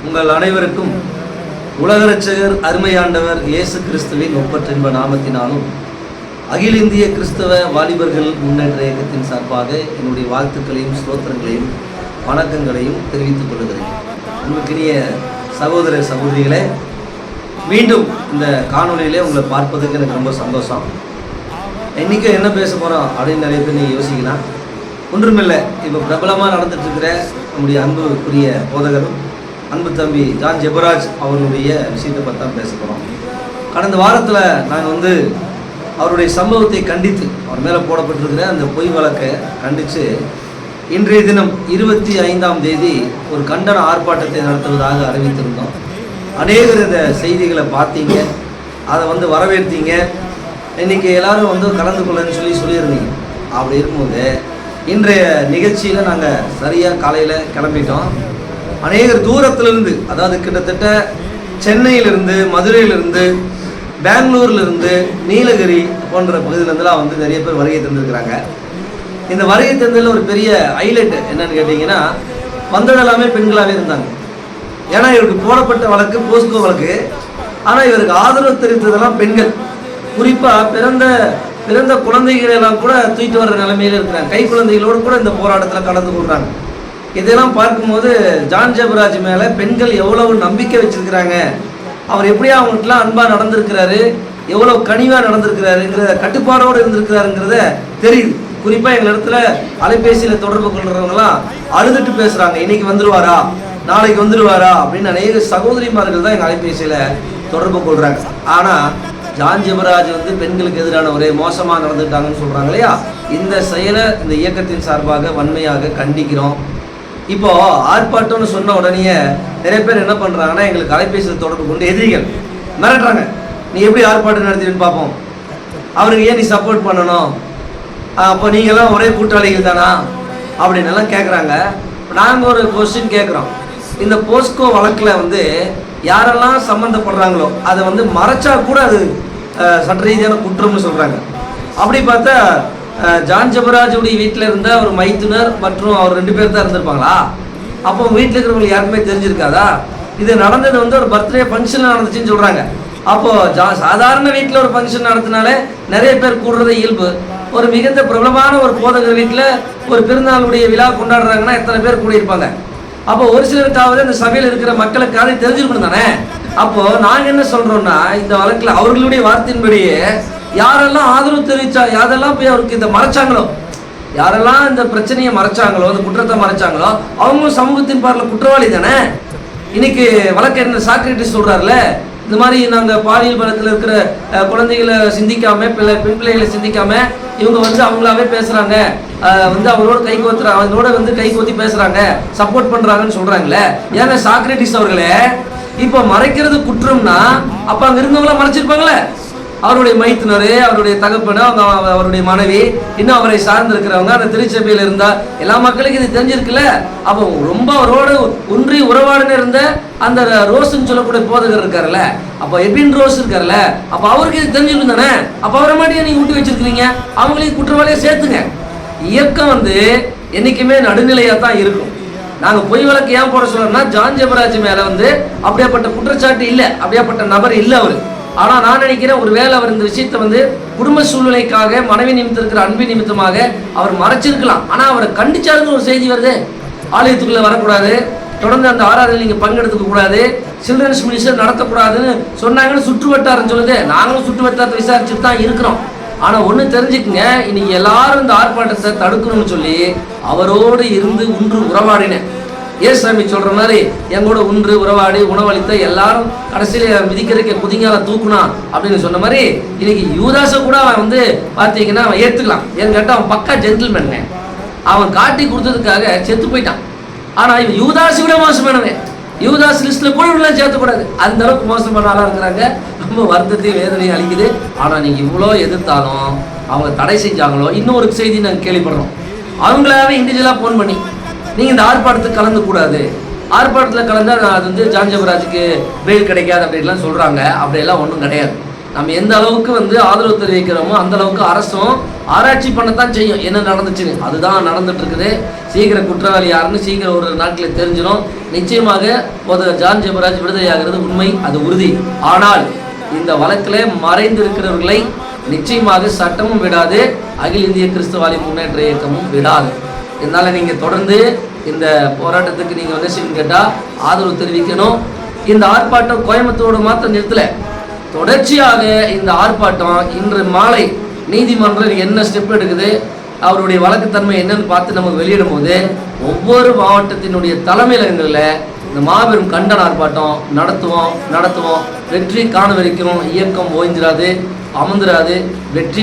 உங்கள் அனைவருக்கும் உலக இரட்சகர் அருமையாண்டவர் இயேசு கிறிஸ்துவின் ஒப்பற்றின்ப நாமத்தினாலும் அகில இந்திய கிறிஸ்தவ வாலிபர்கள் முன்னேற்ற இயக்கத்தின் சார்பாக என்னுடைய வாழ்த்துக்களையும் ஸ்தோத்திரங்களையும் வணக்கங்களையும் தெரிவித்துக் கொள்கிறேன். உங்களுக்கினிய சகோதர சகோதரிகளே, மீண்டும் இந்த காணொலியிலே உங்களை பார்ப்பதுக்கு எனக்கு ரொம்ப சந்தோஷம். இன்றைக்கும் என்ன பேச போகிறோம் அப்படின்னு நிறைய பேர் நீங்கள் யோசிக்கலாம். ஒன்றுமில்லை, இப்போ பிரபலமாக நடந்துட்டுருக்கிற நம்முடைய அன்புக்குரிய போதகரும் அன்பு தம்பி ஜான் ஜெபராஜ் அவர்களுடைய விஷயத்தை பற்றி தான் பேச போகிறோம். கடந்த வாரத்தில் நாங்கள் அவருடைய சம்பவத்தை கண்டித்து, அவர் மேலே போடப்பட்டிருக்கிற அந்த பொய் வழக்கை கண்டித்து இன்றைய தினம் 25ஆம் தேதி ஒரு கண்டன ஆர்ப்பாட்டத்தை நடத்துவதாக அறிவித்திருந்தோம். அநேகர் இந்த செய்திகளை பார்த்தீங்க, அதை வரவேற்றீங்க. இன்றைக்கி எல்லோரும் கலந்து கொள்ளன்னு சொல்லியிருந்தீங்க. அப்படி இருக்கும்போது இன்றைய நிகழ்ச்சியில் நாங்கள் சரியாக காலையில் கிளம்பிட்டோம். அநேகர் தூரத்திலிருந்து, அதாவது கிட்டத்தட்ட சென்னையிலிருந்து, மதுரையிலிருந்து, பெங்களூர்லேருந்து, நீலகிரி போன்ற பகுதியிலேருந்துலாம் நிறைய பேர் வருகை தந்திருக்கிறாங்க. இந்த வருகை தந்ததில் ஒரு பெரிய ஹைலைட் என்னன்னு கேட்டிங்கன்னா, வந்தது எல்லாமே பெண்களாகவே இருந்தாங்க. ஏன்னா இவருக்கு போடப்பட்ட வழக்கு போஸ்கோ வழக்கு. ஆனால் இவருக்கு ஆதரவு தெரிவித்ததெல்லாம் பெண்கள். குறிப்பாக பிறந்த குழந்தைகளெல்லாம் கூட தூக்கிட்டு வர்ற நிலைமையில் இருக்கிறாங்க. கை குழந்தைகளோடு கூட இந்த போராட்டத்தில் கலந்து கொள்கிறாங்க. இதெல்லாம் பார்க்கும்போது ஜான் ஜெபராஜ் மேலே பெண்கள் எவ்வளவு நம்பிக்கை வச்சிருக்கிறாங்க, அவர் எப்படியா அவங்ககிட்டலாம் அன்பாக நடந்திருக்கிறாரு, எவ்வளோ கனிவாக நடந்திருக்கிறாருங்கிற கட்டுப்பாடோடு இருந்திருக்கிறாருங்கிறத தெரியுது. குறிப்பாக எங்கள் இடத்துல அலைபேசியில் தொடர்பு கொள்கிறவங்களாம் அழுதுட்டு பேசுகிறாங்க, இன்னைக்கு வந்துடுவாரா, நாளைக்கு வந்துடுவாரா அப்படின்னு அநேக சகோதரிமார்கள் தான் எங்கள் அலைபேசியில் தொடர்பு கொள்கிறாங்க. ஆனால் ஜான் ஜெபராஜ் பெண்களுக்கு எதிரான ஒரே மோசமாக நடந்துட்டாங்கன்னு சொல்கிறாங்க இல்லையா? இந்த செயலை இந்த இயக்கத்தின் சார்பாக வன்மையாக கண்டிக்கிறோம். இப்போ ஆர்ப்பாட்டம்னு சொன்ன உடனே நிறைய பேர் என்ன பண்ணுறாங்கன்னா, எங்களுக்கு அலைபேசியில் தொடர்பு கொண்டு எதிரிகள் மிரட்டுறாங்க. நீ எப்படி ஆர்ப்பாட்டம் நடத்தின்னு பார்ப்போம், அவருக்கு ஏன் நீ சப்போர்ட் பண்ணணும், அப்போ நீங்கள்லாம் ஒரே கூட்டாளிகள் தானா அப்படின்னு எல்லாம் கேட்குறாங்க. நாங்கள் ஒரு கொஸ்டின் கேட்குறோம். இந்த போஸ்கோ வழக்கில் யாரெல்லாம் சம்மந்தப்படுறாங்களோ அதை மறைச்சா கூட அது சட்ட ரீதியான குற்றம்னு சொல்கிறாங்க. அப்படி பார்த்தா ஜான் ஜெபராஜுடைய வீட்டில் இருந்த ஒரு மைத்துனர் மற்றும் அவர் 2 பேர் தான் இருந்திருப்பாங்களா? அப்போ வீட்டில் இருக்கிறவங்களுக்கு யாருக்குமே தெரிஞ்சிருக்காதா? இது நடந்தது ஒரு பர்த்டே ஃபங்க்ஷன் நடந்துச்சுன்னு சொல்கிறாங்க. அப்போது சாதாரண வீட்டில் ஒரு ஃபங்க்ஷன் நடத்தினாலே நிறைய பேர் கூடுறது இயல்பு. ஒரு மிகுந்த பிரபலமான ஒரு போதகர் வீட்டில் ஒரு பிறந்தநாளுடைய விழா கொண்டாடுறாங்கன்னா எத்தனை பேர் கூடியிருப்பாங்க? அப்போ ஒரு சிலருக்காவது அந்த சபையில் இருக்கிற மக்களுக்காக தெரிஞ்சிருக்கணும் தானே. அப்போ நாங்கள் என்ன சொல்றோம்னா, இந்த வழக்கில் அவர்களுடைய வார்த்தையின்படியே யாரெல்லாம் ஆதரவு தெரிவிச்சா, யாரெல்லாம் போய் அவருக்கு இதை மறைச்சாங்களோ, யாரெல்லாம் இந்த பிரச்சனையை மறைச்சாங்களோ, இந்த குற்றத்தை மறைச்சாங்களோ, அவங்களும் சமூகத்தின் பார்வையில் குற்றவாளி தானே. இன்னைக்கு வழக்கறிஞர் சாக்ரட்டிஸ் சொல்றாருல, இந்த மாதிரி நாங்கள் பாலியல் பலத்தில் இருக்கிற குழந்தைகளை சிந்திக்காம, பெண் பிள்ளைகளை சிந்திக்காம இவங்க அவங்களாவே பேசுறாங்க, அவரோட கை கோத்துறாங்க, அவங்களோட கை கோத்தி பேசுறாங்க, சப்போர்ட் பண்றாங்கன்னு சொல்றாங்களே. ஏன்னா சாக்ரட்டிஸ் அவர்களே, இப்போ மறைக்கிறது குற்றம்னா அப்ப அங்க இருந்தவங்களாம் மறைச்சிருப்பாங்களே. அவருடைய மைத்துனர், அவருடைய தகப்பன, அவருடைய மனைவி, இன்னும் அவரை சார்ந்து இருக்கிறவங்க, அந்த திருச்சபையில் இருந்தா எல்லா மக்களுக்கும் இது தெரிஞ்சிருக்குல்ல. அப்போ ரொம்ப அவரோடு ஒன்றி உறவாடுன்னு இருந்த அந்த ரோஸ்ன்னு சொல்லக்கூடிய போதகர் இருக்காருல்ல, அப்போ எபின் ரோஸ் இருக்காருல்ல, அப்போ அவருக்கு இது தெரிஞ்சிருக்கும் தானே. அப்போ அவரை மாட்டியே நீங்க விட்டு வச்சிருக்கீங்க, அவங்களையும் குற்றவாளியை சேர்த்துங்க. இயக்கம் என்னைக்குமே நடுநிலையா தான் இருக்கும். நாங்கள் பொய் வழக்கு ஏன் போட சொல்றோம்னா, ஜான் ஜெபராஜ் மேல அப்படியாப்பட்ட குற்றச்சாட்டு இல்லை, அப்படியாப்பட்ட நபர் இல்லை அவர். ஆனால் நான் நினைக்கிறேன், ஒரு வேளை அவர் இந்த விஷயத்தை குடும்ப சூழ்நிலைக்காக, மனைவி நிமித்தம் இருக்கிற அன்பின் நிமித்தமாக அவர் மறைச்சிருக்கலாம். ஆனால் அவரை கண்டிச்சாருன்னு ஒரு செய்தி வருது. ஆலயத்துக்குள்ளே வரக்கூடாது, தொடர்ந்து அந்த ஆராதனை நீங்கள் பங்கெடுத்துக்க கூடாது, சில்ட்ரன்ஸ் மினிஸ்டர் நடத்தக்கூடாதுன்னு சொன்னாங்கன்னு சுற்று வட்டாரம் சொல்லுது. நாங்களும் சுற்று வட்டாரத்தை விசாரிச்சுட்டு தான் இருக்கிறோம். ஆனால் ஒன்று தெரிஞ்சுக்குங்க, இன்னைக்கு எல்லாரும் இந்த ஆர்ப்பாட்டத்தை தடுக்கணும்னு சொல்லி அவரோடு இருந்து ஒன்று உறவாடினேன். ஏசாமி சொல்ற மாதிரி எங்கூட ஒன்று உறவாடி உணவளித்த எல்லாரும் கடைசியில் மிதிக்கிறதுக்கு குதிங்கால தூக்குனா அப்படின்னு சொன்ன மாதிரி இன்னைக்கு யூதாஸை கூட அவன் பார்த்தீங்கன்னா அவன் ஏற்றுக்கலாம். ஏன்னு கேட்டால் அவன் பக்கா ஜென்டில்மேன். அவன் காட்டி கொடுத்ததுக்காக செத்து போயிட்டான். ஆனால் இவன் யூதாஸை விட மோசமானவன். யூதாஸ் லிஸ்ட்டில் கூட உள்ள சேர்த்துக்கூடாது, அந்த அளவுக்கு மோசமான ஆளாக இருக்கிறாங்க. ரொம்ப வருத்தத்தையும் வேதனையும் அளிக்குது. ஆனால் நீங்கள் இவ்வளோ எதிர்த்தாலும் அவங்க தடை செஞ்சாங்களோ. இன்னொரு செய்தி நாங்கள் கேள்விப்படுறோம், அவங்களாவே இண்டிவிஜுவலாக ஃபோன் பண்ணி நீங்கள் இந்த ஆர்ப்பாட்டத்துக்கு கலந்துக்கூடாது, ஆர்ப்பாட்டத்தில் கலந்தால் அது ஜான் ஜெபராஜுக்கு பெயில் கிடைக்காது அப்படின்லாம் சொல்கிறாங்க. அப்படியெல்லாம் ஒன்றும் கிடையாது. நம்ம எந்த அளவுக்கு ஆதரவு தெரிவிக்கிறோமோ அந்த அளவுக்கு அரசும் ஆராய்ச்சி பண்ணத்தான் செய்யும் என்ன நடந்துச்சுன்னு. அதுதான் நடந்துட்டு இருக்குது. சீக்கிரம் குற்றவாளி யாருன்னு சீக்கிரம் ஒரு நாட்களில் தெரிஞ்சிடும். நிச்சயமாக போதகர் ஜான் ஜெபராஜ் விடுதலையாகிறது உண்மை, அது உறுதி. ஆனால் இந்த வழக்கில் மறைந்து இருக்கிறவர்களை நிச்சயமாக சட்டமும் விடாது, அகில இந்திய கிறிஸ்தவாலி முன்னேற்ற இயக்கமும் விடாது. இதனால நீங்க தொடர்ந்து இந்த போராட்டத்துக்கு நீங்க என்ன செய்யணும் கேட்டா ஆதரவு தெரிவிக்கணும். இந்த ஆர்ப்பாட்டம் கோயம்புத்தூரோட மாத்திரம் நிறுத்தல, தொடர்ச்சியாக இந்த ஆர்ப்பாட்டம் இன்று மாலை நீதிமன்றம் என்ன ஸ்டெப் எடுக்குது, அவருடைய வழக்குத்தன்மை என்னன்னு பார்த்து நமக்கு வெளியிடும் போது ஒவ்வொரு மாவட்டத்தினுடைய தலைமையகங்களில் இந்த மாபெரும் கண்டன ஆர்ப்பாட்டம் நடத்துவோம். வெற்றி காண வரைக்கும் இயக்கம் ஓய்ந்திராது, அமர்ந்திராது. வெற்றி